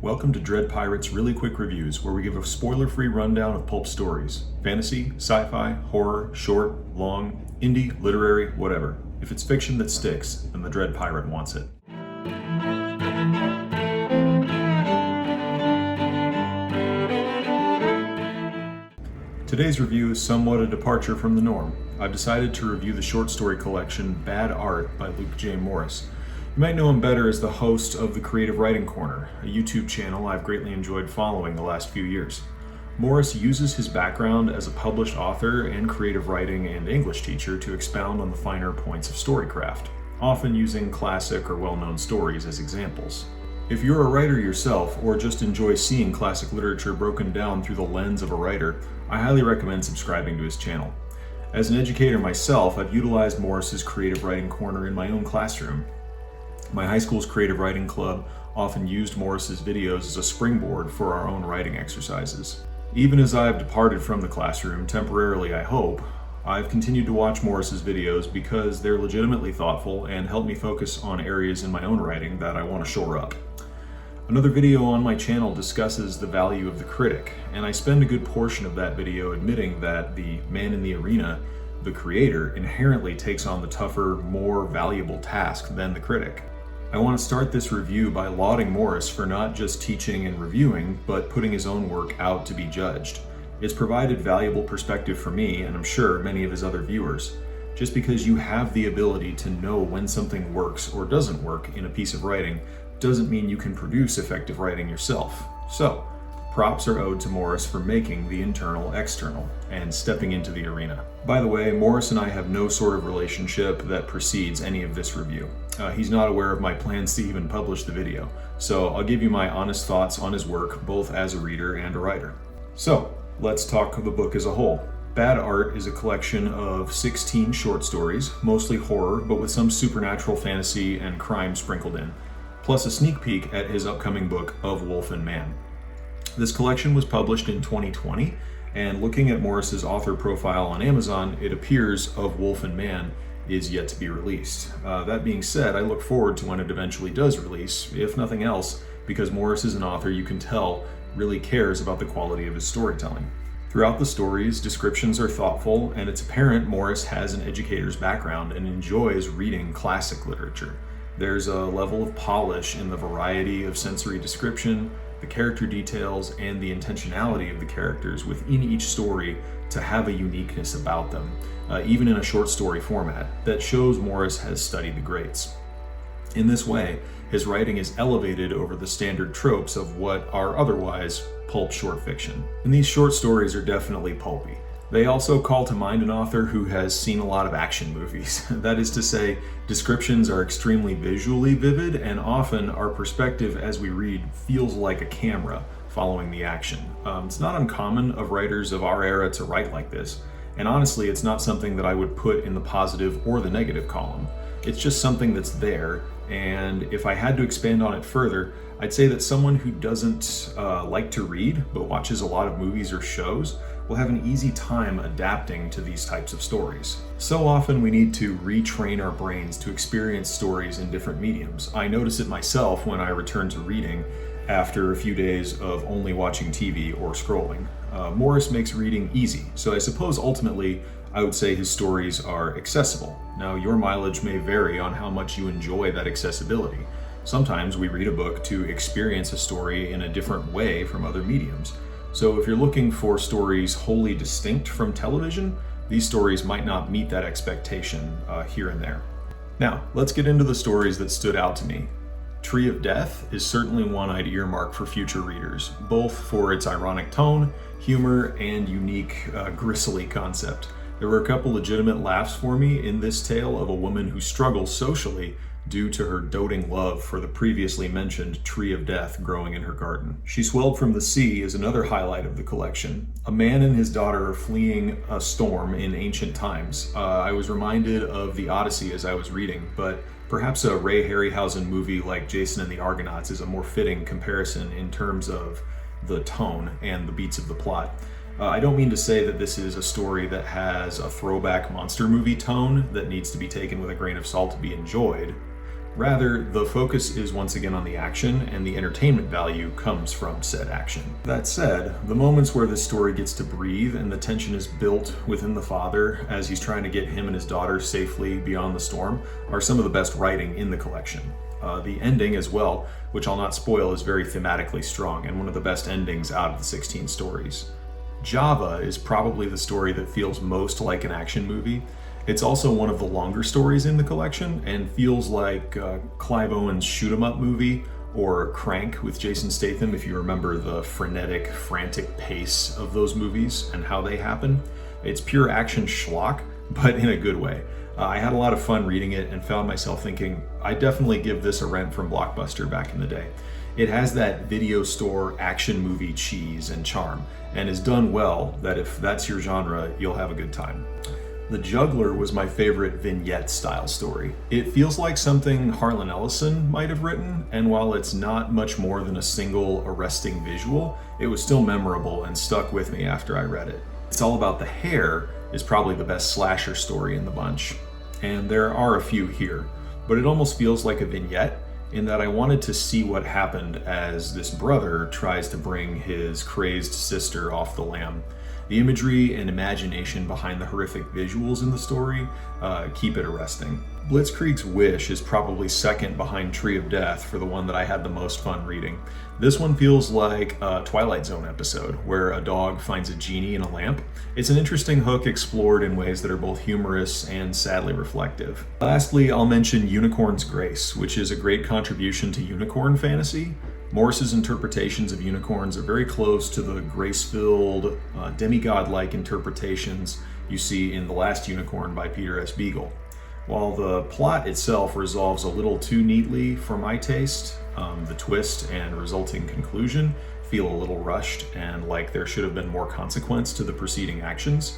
Welcome to Dread Pirates Really Quick Reviews, where we give a spoiler-free rundown of pulp stories. Fantasy, sci-fi, horror, short, long, indie, literary, whatever. If it's fiction that sticks, then the Dread Pirate wants it. Today's review is somewhat a departure from the norm. I've decided to review the short story collection Bad Art by Luke J. Morris. You might know him better as the host of the Creative Writing Corner, a YouTube channel I've greatly enjoyed following the last few years. Morris uses his background as a published author and creative writing and English teacher to expound on the finer points of storycraft, often using classic or well-known stories as examples. If you're a writer yourself, or just enjoy seeing classic literature broken down through the lens of a writer, I highly recommend subscribing to his channel. As an educator myself, I've utilized Morris's Creative Writing Corner in my own classroom. My high school's creative writing club often used Morris's videos as a springboard for our own writing exercises. Even as I've departed from the classroom, temporarily I hope, I've continued to watch Morris's videos because they're legitimately thoughtful and help me focus on areas in my own writing that I want to shore up. Another video on my channel discusses the value of the critic, and I spend a good portion of that video admitting that the man in the arena, the creator, inherently takes on the tougher, more valuable task than the critic. I want to start this review by lauding Morris for not just teaching and reviewing, but putting his own work out to be judged. It's provided valuable perspective for me, and I'm sure many of his other viewers. Just because you have the ability to know when something works or doesn't work in a piece of writing doesn't mean you can produce effective writing yourself. So, props are owed to Morris for making the internal external and stepping into the arena. By the way, Morris and I have no sort of relationship that precedes any of this review. He's not aware of my plans to even publish the video, so I'll give you my honest thoughts on his work, both as a reader and a writer. So, let's talk of the book as a whole. Bad Art is a collection of 16 short stories, mostly horror, but with some supernatural fantasy and crime sprinkled in, plus a sneak peek at his upcoming book, Of Wolf and Man. This collection was published in 2020, and looking at Morris's author profile on Amazon, it appears Of Wolf and Man is yet to be released. That being said, I look forward to when it eventually does release, if nothing else, because Morris is an author you can tell really cares about the quality of his storytelling. Throughout the stories, descriptions are thoughtful, and it's apparent Morris has an educator's background and enjoys reading classic literature. There's a level of polish in the variety of sensory description, the character details, and the intentionality of the characters within each story to have a uniqueness about them, even in a short story format, that shows Morris has studied the greats. In this way, his writing is elevated over the standard tropes of what are otherwise pulp short fiction. And these short stories are definitely pulpy. They also call to mind an author who has seen a lot of action movies. That is to say, descriptions are extremely visually vivid, and often our perspective as we read feels like a camera following the action. It's not uncommon of writers of our era to write like this, and honestly, it's not something that I would put in the positive or the negative column. It's just something that's there, and if I had to expand on it further, I'd say that someone who doesn't like to read, but watches a lot of movies or shows, will have an easy time adapting to these types of stories. So often we need to retrain our brains to experience stories in different mediums. I notice it myself when I return to reading after a few days of only watching TV or scrolling. Morris makes reading easy, so I suppose ultimately I would say his stories are accessible. Now, your mileage may vary on how much you enjoy that accessibility. Sometimes we read a book to experience a story in a different way from other mediums. So if you're looking for stories wholly distinct from television, these stories might not meet that expectation here and there. Now, let's get into the stories that stood out to me. Tree of Death is certainly one I'd earmark for future readers, both for its ironic tone, humor, and unique gristly concept. There were a couple legitimate laughs for me in this tale of a woman who struggles socially due to her doting love for the previously mentioned Tree of Death growing in her garden. She Swelled from the Sea is another highlight of the collection. A man and his daughter are fleeing a storm in ancient times. I was reminded of the Odyssey as I was reading, but perhaps a Ray Harryhausen movie like Jason and the Argonauts is a more fitting comparison in terms of the tone and the beats of the plot. I don't mean to say that this is a story that has a throwback monster movie tone that needs to be taken with a grain of salt to be enjoyed. Rather, the focus is once again on the action, and the entertainment value comes from said action. That said, the moments where this story gets to breathe and the tension is built within the father as he's trying to get him and his daughter safely beyond the storm are some of the best writing in the collection. The ending as well, which I'll not spoil, is very thematically strong and one of the best endings out of the 16 stories. Java is probably the story that feels most like an action movie. It's also one of the longer stories in the collection and feels like Clive Owen's shoot 'em up movie or Crank with Jason Statham, if you remember the frenetic, frantic pace of those movies and how they happen. It's pure action schlock, but in a good way. I had a lot of fun reading it and found myself thinking, I definitely give this a rent from Blockbuster back in the day. It has that video store action movie cheese and charm, and is done well that if that's your genre, you'll have a good time. The Juggler was my favorite vignette style story. It feels like something Harlan Ellison might have written, and while it's not much more than a single arresting visual, it was still memorable and stuck with me after I read it. It's All About the Hair is probably the best slasher story in the bunch, and there are a few here, but it almost feels like a vignette in that I wanted to see what happened as this brother tries to bring his crazed sister off the lam. The imagery and imagination behind the horrific visuals in the story keep it arresting. Blitzkrieg's Wish is probably second behind Tree of Death for the one that I had the most fun reading. This one feels like a Twilight Zone episode where a dog finds a genie in a lamp. It's an interesting hook explored in ways that are both humorous and sadly reflective. Lastly, I'll mention Unicorn's Grace, which is a great contribution to unicorn fantasy. Morris's interpretations of unicorns are very close to the grace-filled, demigod-like interpretations you see in The Last Unicorn by Peter S. Beagle. While the plot itself resolves a little too neatly for my taste, the twist and resulting conclusion feel a little rushed and like there should have been more consequence to the preceding actions.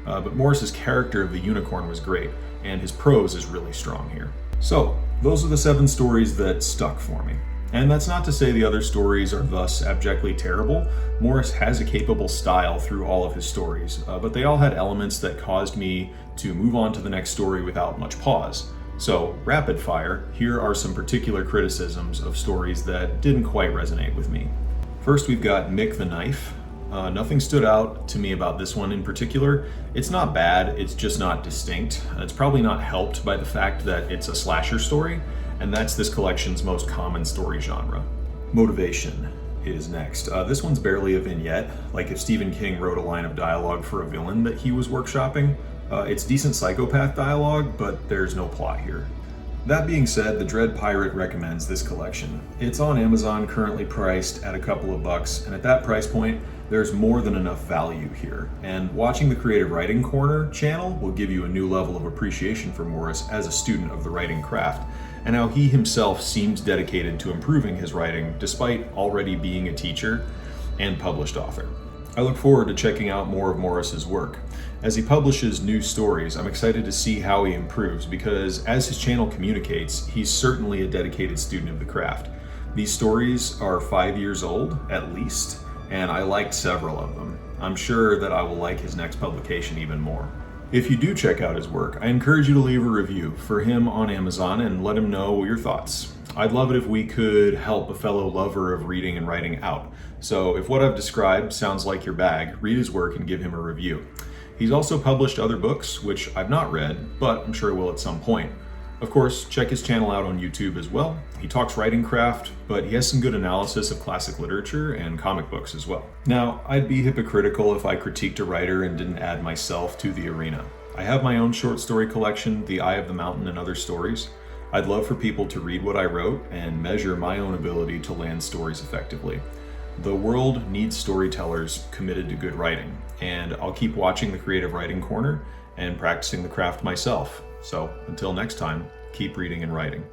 But Morris's character of the unicorn was great, and his prose is really strong here. So, those are the 7 stories that stuck for me. And that's not to say the other stories are thus abjectly terrible. Morris has a capable style through all of his stories, but they all had elements that caused me to move on to the next story without much pause. So, rapid fire, here are some particular criticisms of stories that didn't quite resonate with me. First, we've got Mick the Knife. Nothing stood out to me about this one in particular. It's not bad, it's just not distinct. It's probably not helped by the fact that it's a slasher story, and that's this collection's most common story genre. Motivation is next. This one's barely a vignette, like if Stephen King wrote a line of dialogue for a villain that he was workshopping. It's decent psychopath dialogue, but there's no plot here. That being said, the Dread Pirate recommends this collection. It's on Amazon, currently priced at a couple of bucks, and at that price point, there's more than enough value here. And watching the Creative Writing Corner channel will give you a new level of appreciation for Morris as a student of the writing craft, and how he himself seems dedicated to improving his writing despite already being a teacher and published author. I look forward to checking out more of Morris's work. As he publishes new stories, I'm excited to see how he improves because as his channel communicates, he's certainly a dedicated student of the craft. These stories are 5 years old, at least, and I liked several of them. I'm sure that I will like his next publication even more. If you do check out his work, I encourage you to leave a review for him on Amazon and let him know your thoughts. I'd love it if we could help a fellow lover of reading and writing out. So if what I've described sounds like your bag, read his work and give him a review. He's also published other books, which I've not read, but I'm sure I will at some point. Of course, check his channel out on YouTube as well. He talks writing craft, but he has some good analysis of classic literature and comic books as well. Now, I'd be hypocritical if I critiqued a writer and didn't add myself to the arena. I have my own short story collection, The Eye of the Mountain and Other Stories. I'd love for people to read what I wrote and measure my own ability to land stories effectively. The world needs storytellers committed to good writing, and I'll keep watching the Creative Writing Corner and practicing the craft myself. So until next time, keep reading and writing.